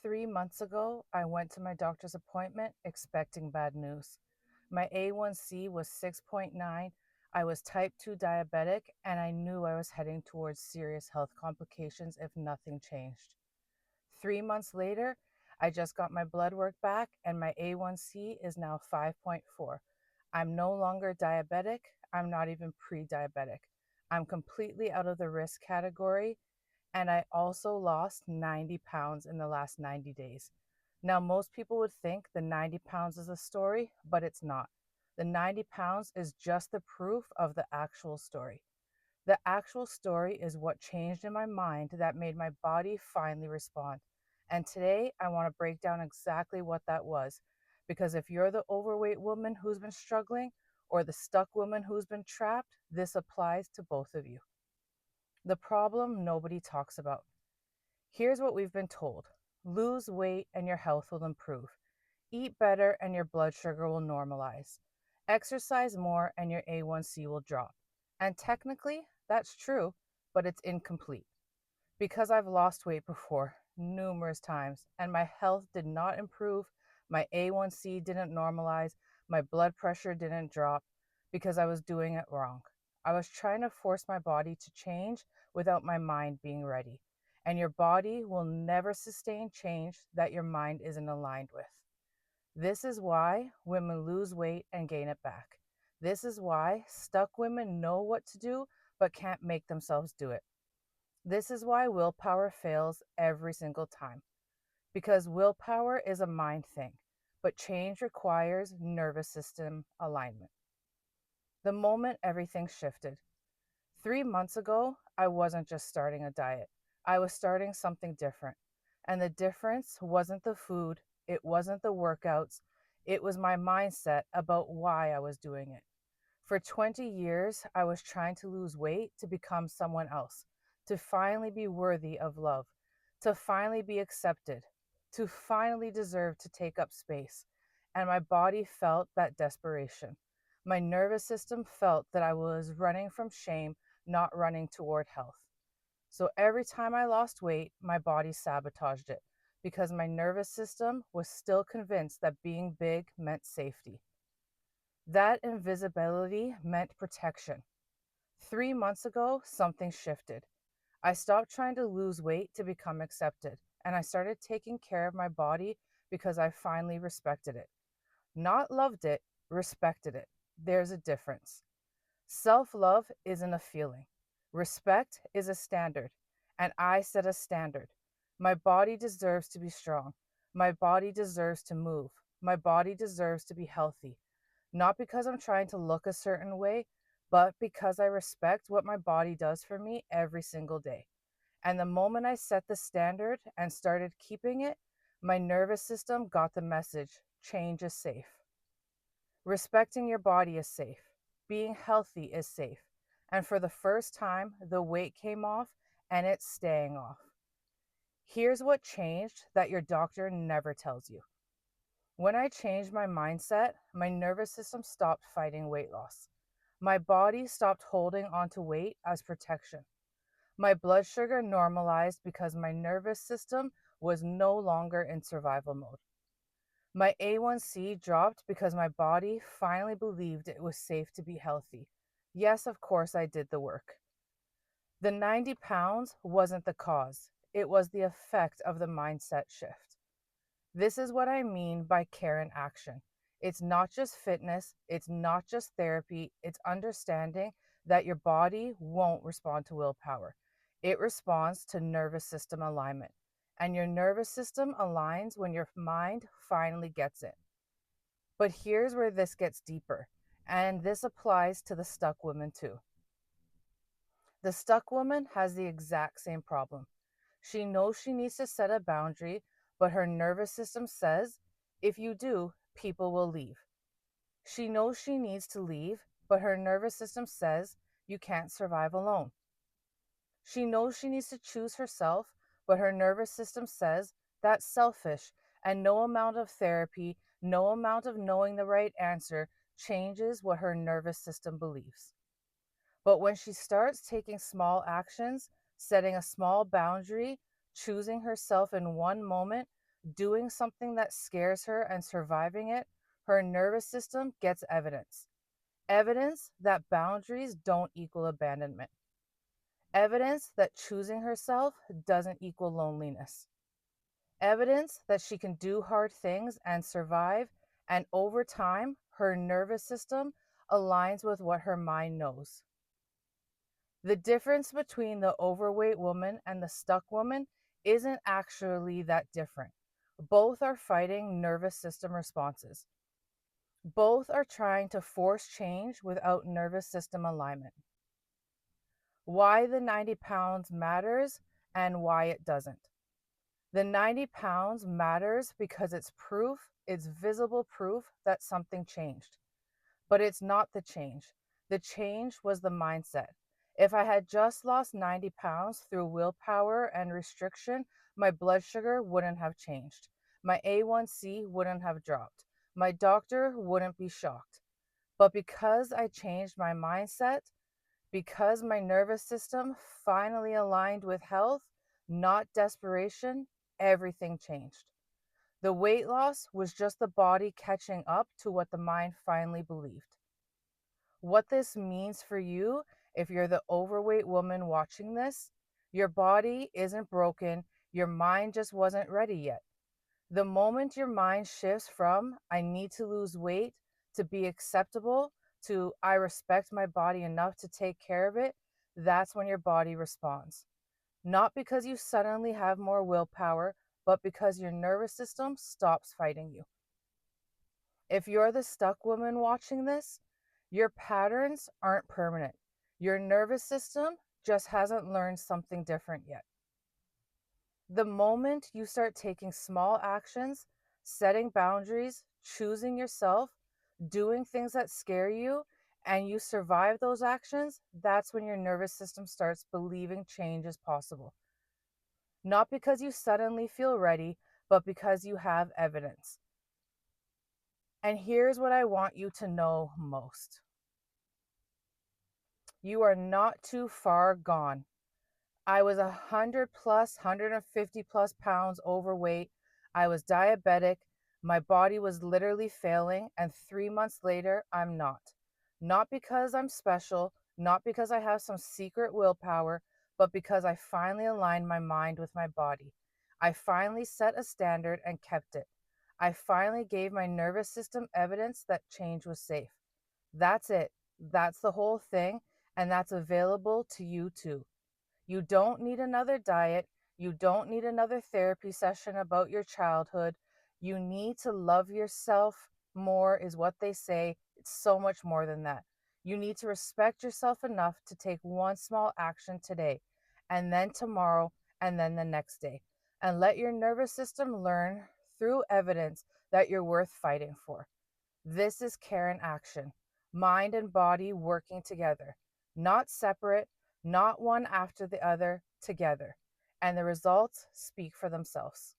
3 months ago, I went to my doctor's appointment expecting bad news. My A1C was 6.9. I was type 2 diabetic, and I knew I was heading towards serious health complications if nothing changed. 3 months later, I just got my blood work back, and my A1C is now 5.4. I'm no longer diabetic. I'm not even pre diabetic. I'm completely out of the risk category, and I also lost 90 pounds in the last 90 days. Now, most people would think the 90 pounds is a story, but it's not. The 90 pounds is just the proof of the actual story. The actual story is what changed in my mind that made my body finally respond. And today, I want to break down exactly what that was. Because if you're the overweight woman who's been struggling or the stuck woman who's been trapped, this applies to both of you. The problem nobody talks about. Here's what we've been told: lose weight and your health will improve. Eat better and your blood sugar will normalize. Exercise more and your A1C will drop. And technically, that's true, but it's incomplete. Because I've lost weight before, numerous times, and my health did not improve, my A1C didn't normalize, my blood pressure didn't drop, because I was doing it wrong. I was trying to force my body to change without my mind being ready. And your body will never sustain change that your mind isn't aligned with. This is why women lose weight and gain it back. This is why stuck women know what to do but can't make themselves do it. This is why willpower fails every single time. Because willpower is a mind thing, but change requires nervous system alignment. The moment everything shifted. 3 months ago, I wasn't just starting a diet, I was starting something different. And the difference wasn't the food, it wasn't the workouts, it was my mindset about why I was doing it. For 20 years, I was trying to lose weight to become someone else, to finally be worthy of love, to finally be accepted, to finally deserve to take up space. And my body felt that desperation. My nervous system felt that I was running from shame, not running toward health. So every time I lost weight, my body sabotaged it because my nervous system was still convinced that being big meant safety. That invisibility meant protection. 3 months ago, something shifted. I stopped trying to lose weight to become accepted, and I started taking care of my body because I finally respected it. Not loved it, respected it. There's a difference. Self love isn't a feeling, respect is a standard, and I set a standard. My body deserves to be strong. My body deserves to move. My body deserves to be healthy. Not because I'm trying to look a certain way, but because I respect what my body does for me every single day. And the moment I set the standard and started keeping it, my nervous system got the message: change is safe. Respecting your body is safe. Being healthy is safe. And for the first time, the weight came off and it's staying off. Here's what changed that your doctor never tells you. When I changed my mindset, my nervous system stopped fighting weight loss. My body stopped holding onto weight as protection. My blood sugar normalized because my nervous system was no longer in survival mode. My A1C dropped because my body finally believed it was safe to be healthy. Yes, of course, I did the work. The 90 pounds wasn't the cause, it was the effect of the mindset shift. This is what I mean by care in action. It's not just fitness, it's not just therapy, it's understanding that your body won't respond to willpower. It responds to nervous system alignment. And your nervous system aligns when your mind finally gets it. But here's where this gets deeper, and this applies to the stuck woman too. The stuck woman has the exact same problem. She knows she needs to set a boundary, but her nervous system says, if you do, people will leave. She knows she needs to leave, but her nervous system says, you can't survive alone. She knows she needs to choose herself, but her nervous system says, that's selfish, and no amount of therapy, no amount of knowing the right answer changes what her nervous system believes. But when she starts taking small actions, setting a small boundary, choosing herself in one moment, doing something that scares her and surviving it, her nervous system gets evidence. Evidence that boundaries don't equal abandonment. Evidence that choosing herself doesn't equal loneliness. Evidence that she can do hard things and survive, and over time, her nervous system aligns with what her mind knows. The difference between the overweight woman and the stuck woman isn't actually that different. Both are fighting nervous system responses. Both are trying to force change without nervous system alignment. Why the 90 pounds matters and why it doesn't. The 90 pounds matters because it's visible proof that something changed. But it's not the change. The change was the mindset. If I had just lost 90 pounds through willpower and restriction, my blood sugar wouldn't have changed. My A1C wouldn't have dropped. My doctor wouldn't be shocked. But because I changed my mindset, because my nervous system finally aligned with health, not desperation, everything changed. The weight loss was just the body catching up to what the mind finally believed. What this means for you, if you're the overweight woman watching this, your body isn't broken, your mind just wasn't ready yet. The moment your mind shifts from, I need to lose weight, to be acceptable, to I respect my body enough to take care of it, that's when your body responds. Not because you suddenly have more willpower, but because your nervous system stops fighting you. If you're the stuck woman watching this, your patterns aren't permanent. Your nervous system just hasn't learned something different yet. The moment you start taking small actions, setting boundaries, choosing yourself, doing things that scare you, and you survive those actions, that's when your nervous system starts believing change is possible. Not because you suddenly feel ready, but because you have evidence. And here's what I want you to know most. You are not too far gone. I was 100 plus, 150 plus pounds overweight. I was diabetic. My body was literally failing. And 3 months later, I'm not. Not because I'm special, not because I have some secret willpower, but because I finally aligned my mind with my body. I finally set a standard and kept it. I finally gave my nervous system evidence that change was safe. That's it. That's the whole thing. And that's available to you too. You don't need another diet. You don't need another therapy session about your childhood. You need to love yourself more, is what they say. It's so much more than that. You need to respect yourself enough to take one small action today, and then tomorrow, and then the next day. And let your nervous system learn through evidence that you're worth fighting for. This is care in action, mind and body working together, not separate, not one after the other, together. And the results speak for themselves.